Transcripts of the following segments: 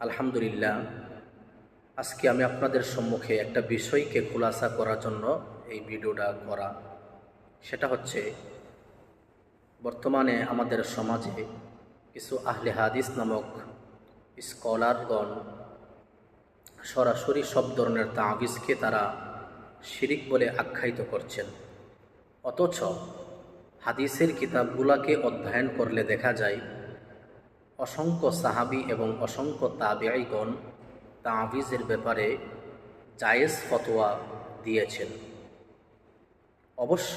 আলহামদুলিল্লাহ, আজকে আমি আপনাদের সম্মুখে একটা বিষয়কে খুলাসা করার জন্য এই ভিডিওটা করা। সেটা হচ্ছে, বর্তমানে আমাদের সমাজে কিছু আহলে হাদিস নামক স্কলারগণ সরাসরি সব ধরনের তাবিজকে তারা শিরিক বলে আখ্যায়িত করছেন। অথচ হাদিসের কিতাবগুলোকে অধ্যয়ন করলে দেখা যায় অসংখ্য সাহাবী এবং অসংখ্য তাবেঈগণ তাবিজের ব্যাপারে জায়েজ ফতোয়া দিয়েছেন। অবশ্য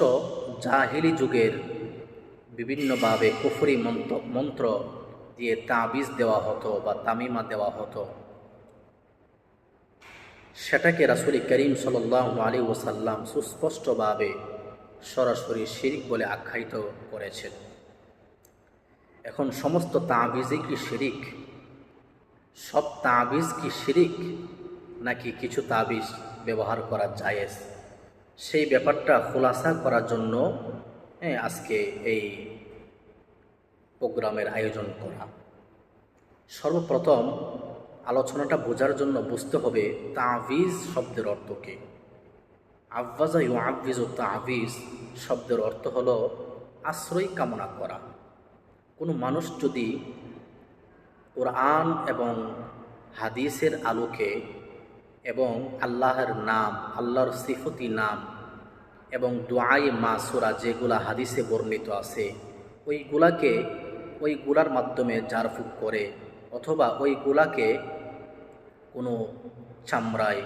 জাহিলি যুগের বিভিন্নভাবে কুফরি মন্ত্র দিয়ে তাবিজ দেওয়া হতো বা তামিমা দেওয়া হতো, সেটাকে রাসূল করিম সাল্লাল্লাহু আলাইহি ওয়াসাল্লাম সুস্পষ্টভাবে সরাসরি শিরিক বলে আখ্যায়িত করেছেন। এখন সমস্ত তাবিজই কি শিরিক? সব তাবিজ কি শিরিক, নাকি কিছু তাবিজ ব্যবহার করা জায়েজ? সেই ব্যাপারটা খোলাসা করার জন্য আজকে এই প্রোগ্রামের আয়োজন করা। সর্বপ্রথম আলোচনাটা বোঝার জন্য বুঝতে হবে তাবিজ শব্দের অর্থ কী। আব্বাজা ইউআব্বিজু তাবিজ শব্দের অর্থ হলো আশ্রয় কামনা করা। কোনো মানুষ যদি কোরআন এবং হাদিসের আলোকে এবং আল্লাহর নাম, আল্লাহর সিফতি নাম এবং দুআয়ে মাসুরা যেগুলা হাদিসে বর্ণিত আছে ওইগুলার মাধ্যমে জারফুক করে, অথবা ওইগুলাকে কোনো চামড়ায়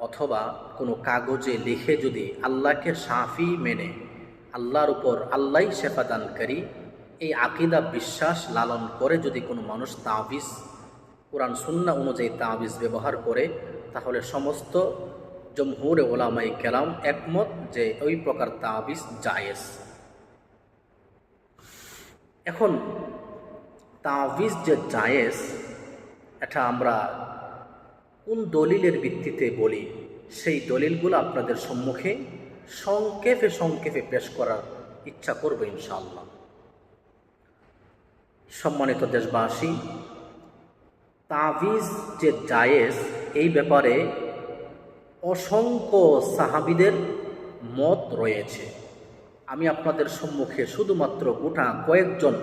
অথবা কোনো কাগজে লিখে যদি আল্লাহকে শাফি মেনে আল্লাহর উপর আল্লাহই শেফাদানকারী এই আকিদা বিশ্বাস লালন করে যদি কোনো মানুষ তাবিজ কোরআন সুন্নাহ অনুযায়ী তাবিজ ব্যবহার করে, তাহলে সমস্ত জমহুরে ওলামায়ে কেরাম একমত যে ওই প্রকার তাবিজ জায়েজ। এখন তাবিজ যে জায়েজ, এটা আমরা কোন দলিলের ভিত্তিতে বলি, সেই দলিলগুলো আপনাদের সম্মুখে সংক্ষেপে পেশ করার ইচ্ছা করব ইনশাআল্লাহ। সম্মানিত দেশবাসী, তাবিজ যে জায়েজ এই ব্যাপারে অসংখ্য সাহাবীদের মত রয়েছে। আমি আপনাদের সম্মুখে শুধুমাত্র গোটা কয়েকজন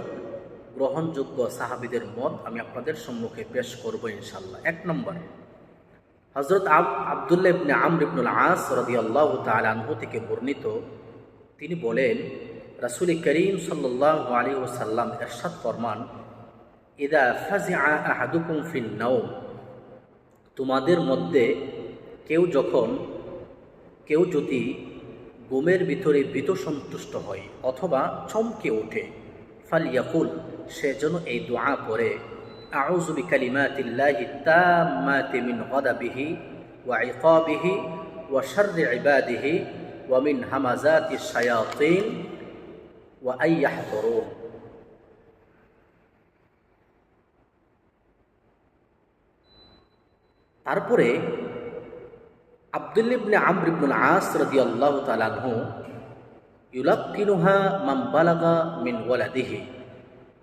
গ্রহণযোগ্য সাহাবীদের মত আমি আপনাদের সম্মুখে পেশ করব ইনশাআল্লাহ। 1 নম্বর, হযরত আব্দুল্লাহ ইবনে আমর ইবনুল আস রাদিয়াল্লাহু তাআলা আনহু থেকে বর্ণিত, তিনি বলেন, রাসূল করিম সাল্লাল্লাহু আলাইহি ওয়াসাল্লাম ইরশাদ ফরমান, ইযা ফাজিআ আহাদুকুম ফিন নাওম, তোমাদের মধ্যে কেউ যদি ঘুমের ভিতরে ভীত সন্তুষ্ট হয় অথবা চমকে ওঠে, ফালইয়াকুল, সে যেন এই দোয়া পড়ে, আউযু বিকালিমাতিল্লাহি তাম্মাতি মিন গাদাবিহি ওয়া ইকাবিহি ওয়া শাররি ইবাদিহি ওয়া মিন হামাযাতিশ শায়াতিন ওয়া আইয়াহদুরুন। তারপরে আব্দুল্লাহ ইবনে আমর ইবনুল আস রাদিয়াল্লাহু তাআলা আনহু ইউলাক্কিনুহা মান বালাগা মিন ওয়ালাদিহি,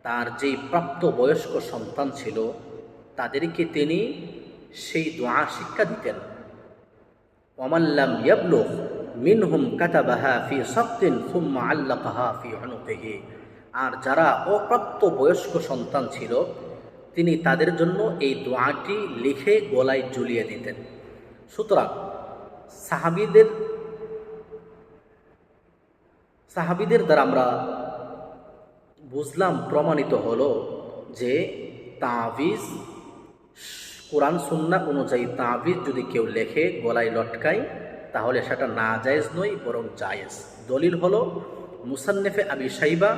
তার যেই প্রাপ্ত বয়স্ক সন্তান ছিল তাদেরকে তিনি সেই দোয়া শিক্ষা দিতেন। ওয়ামান লাম ইয়াবলুগ মিনহুম কাতাবাহা ফি সাকতিন সুম্মা আল্লাকাহা ফি উনুকিহি, আর যারা অপ্রাপ্ত বয়স্ক সন্তান ছিল তিনি তাদের জন্য এই দোয়াটি লিখে গলায় ঝুলিয়ে দিতেন। সুতরাং সাহাবীদের দ্বারা আমরা বুঝলাম, প্রমাণিত হলো যে তাবিজ, কোরআন সুন্নাহ অনুযায়ী তাবিজ যদি কেউ লেখে গলায় লটকায়, তাহলে সেটা না জায়েজ নয়, বরং জায়েজ। দলিল হলো মুসান্নেফে আবি শাইবা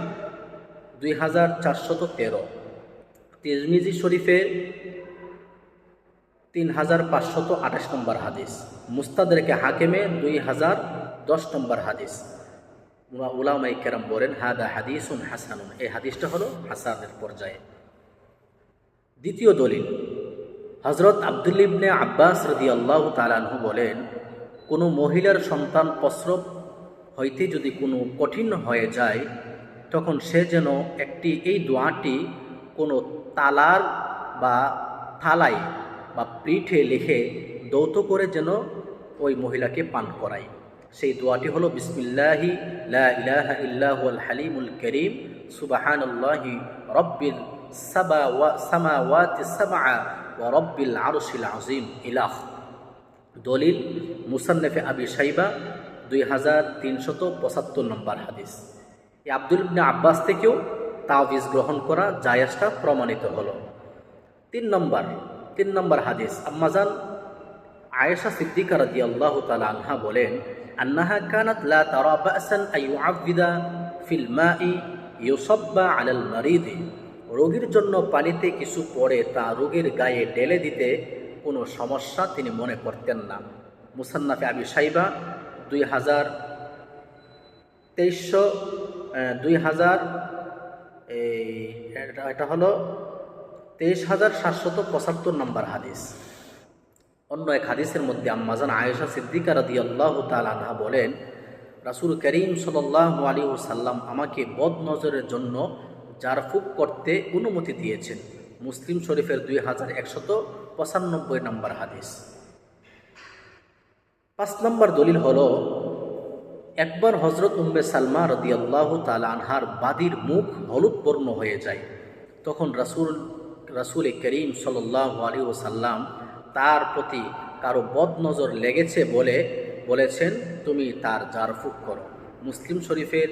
2413, তিরমিজি শরীফে 3528 নম্বর হাদিস, মুস্তাদরেকে হাকিমে 2010 নম্বর হাদিস। উলামায়ে কেরাম বলেন, হাদা হাদিসুন হাসানুন, এই হাদিসটা হলো হাসানের পর্যায়ে। দ্বিতীয় দলিল, হযরত আব্দুল্লাহ ইবনে আব্বাস রাদিয়াল্লাহু তাআলা আনহু বলেন, কোনো মহিলার সন্তান প্রসব হইতে যদি কোনো কঠিন হয়ে যায়, তখন সে যেন এই দোয়াটি কোনো তালার বা থালায় বা পিঠে লিখে দৌত করে যেন ওই মহিলাকে পান করায়। সেই দোয়াটি হলো বিসমিল্লাহি লা ইলাহা ইল্লাহুল হালিমুল করিম সুবহানাল্লাহি রব্বিল সামাওয়াতি সাবআ ওয়া রব্বিল আরশিল আযীম ইলাহ। দলিল মুসান্নেফে আবি শাইবা 2375 নম্বর হাদিস। এই আব্দুল ইবনে আব্বাস থেকেও তাওয়িজ গ্রহণ করা জায়েজটা প্রমাণিত হলো। তিন নম্বর হাদিস, আম্মাজান আয়েশা সিদ্দিকা রাদিয়াল্লাহু তাআলা আনহা বলেন, আন্নাহা কানাত লা তারা বাসান আইয়ুআযযিদা ফিল মাই ইউসাব্বা আলাল মারিদ। রোগীর জন্য পানিতে কিছু পড়ে তা রোগীর গায়ে ঢেলে দিতে কোনো সমস্যা তিনি মনে করতেন না। মুসান্নাফে আবি শাইবা 23,775 নম্বর হাদিস। অন্য এক হাদিসের মধ্যে আম্মাজান আয়েশা সিদ্দিকা রাদিয়াল্লাহু তাআলা আনহা বলেন, রাসূল করিম সাল্লাল্লাহু আলাইহি ওয়াসাল্লাম আমাকে বদনজরের জন্য জারফুক করতে অনুমতি দিয়েছেন। মুসলিম শরীফের 2195 নম্বর হাদিস। 5 নম্বর দলিল হলো, একবার হযরত উম্মে সালমা রাদিয়াল্লাহু তাআলা আনহার বাদির মুখ হলুদ বর্ণ হয়ে যায়। তখন রাসূল করিম সাল্লাল্লাহু আলাইহি ওয়াসাল্লাম তার প্রতি কারো বদনজর লেগেছে বলে বলেছেন, তুমি তার জারফুক করো। মুসলিম শরীফের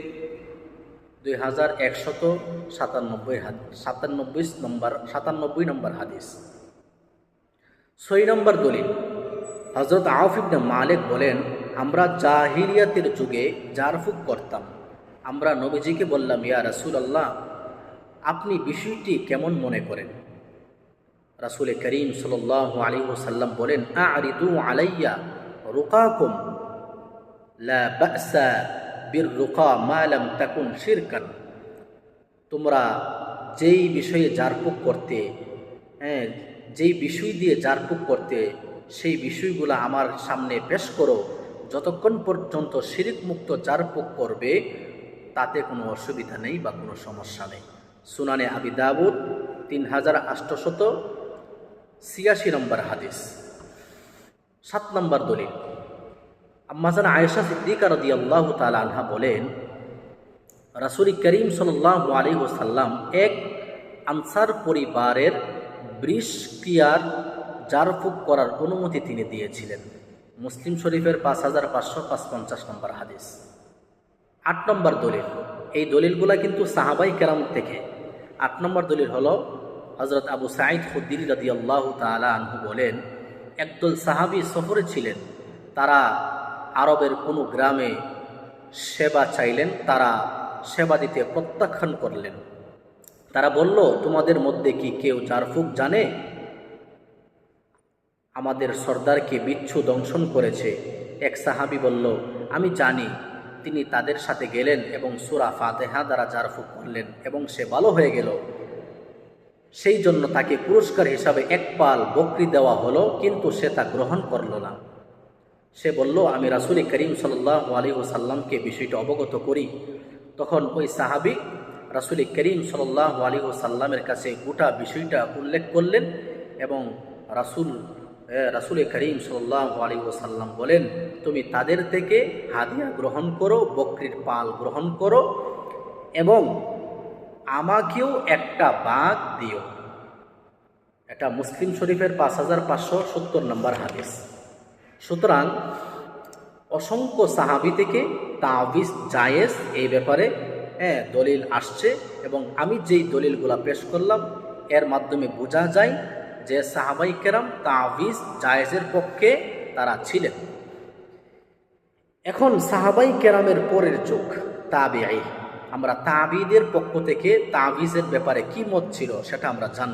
2197 নম্বর হাদিস। 6 নম্বর দলিল, হযরত আউফ ইবনে মালিক বলেন, আমরা জাহিলিয়াতের যুগে জারফুক করতাম। আমরা নবীজিকে বললাম, ইয়া রাসূলুল্লাহ, আপনি বিষয়টি কেমন মনে করেন? রাসূল করিম সাল্লাল্লাহু আলাইহি ওয়াসাল্লাম বলেন, আ'রিদু আলাইয়া রুকাকুম লা বা'সা বির রুকা মা লাম তাকুন শিরকান। তোমরা যেই বিষয়ে জারফুক করতে, যেই বিষয় দিয়ে জারফুক করতে, সেই বিষয়গুলো আমার সামনে পেশ করো। যতক্ষণ পর্যন্ত শিরিক মুক্ত জারফুক করবে তাতে কোনো অসুবিধা নেই বা কোনো সমস্যা নেই। সুনানে আবি দাউদ 3886 নম্বর হাদিস। 7 নম্বর দলিল, আম্মাজান আয়েশা সিদ্দিকা রাদিয়াল্লাহু তাআলা আনহা বলেন, রাসূল করিম সাল্লাল্লাহু আলাইহি ওয়াসাল্লাম এক আনসার পরিবারের বৃষক্রিয়ার জারফুক করার অনুমতি তিনি দিয়েছিলেন। মুসলিম শরীফের 5555 নম্বর হাদিস। 8 নম্বর দলিল, এই দলিলগুলা কিন্তু সাহাবাই কেরাম থেকে। 8 নম্বর দলিল হলো, হযরত আবু সাঈদ খুদরি রাদিয়াল্লাহু তাআলা আনহু বলেন, একদল সাহাবী সফরে ছিলেন। তারা আরবের কোনো গ্রামে সেবা চাইলেন। তারা সেবা দিতে প্রত্যাখ্যান করলেন। তারা বলল, তোমাদের মধ্যে কি কেউ জারফুক জানে? আমাদের সর্দারকে বিচ্ছু দংশন করেছে। এক সাহাবী বলল, আমি জানি। তিনি তাদের সাথে গেলেন এবং সূরা ফাতিহা দ্বারা জারফুক করলেন এবং সে ভালো হয়ে গেল। সেই জন্য তাকে পুরস্কার হিসাবে এক পাল বকরি দেওয়া হলো, কিন্তু সে তা গ্রহণ করল না। সে বলল, আমি রাসূল করিম সাল্লাল্লাহু আলাইহি ওয়াসাল্লামকে বিষয়টা অবগত করি। তখন ওই সাহাবী রাসূল করিম সাল্লাল্লাহু আলাইহি ওয়াসাল্লামের কাছে গোটা বিষয়টা উল্লেখ করলেন এবং রাসূল করিম সাল্লাল্লাহু আলাইহি ওয়াসাল্লাম বলেন, তুমি তাদের থেকে হাদিয়া গ্রহণ করো, বকরির পাল গ্রহণ করো এবং আমাকেও একটা ভাগ দিও। এটা মুসলিম শরীফের 5570 নম্বর হাদিস। সুতরাং অসংখ্য সাহাবী থেকে তাওয়িজ জায়েজ এই ব্যাপারে দলিল আসছে এবং আমি যেই দলিলগুলা পেশ করলাম এর মাধ্যমে বোঝা যায় যে সাহাবাই কেরাম তাওয়িজ জায়েজের পক্ষে তারা ছিলেন। এখন সাহাবাই কেরামের পরের যুগ তাবিঈ, আমরা তাবিঈদের পক্ষ থেকে তাওয়িজের ব্যাপারে কি মত ছিল সেটা আমরা জানব।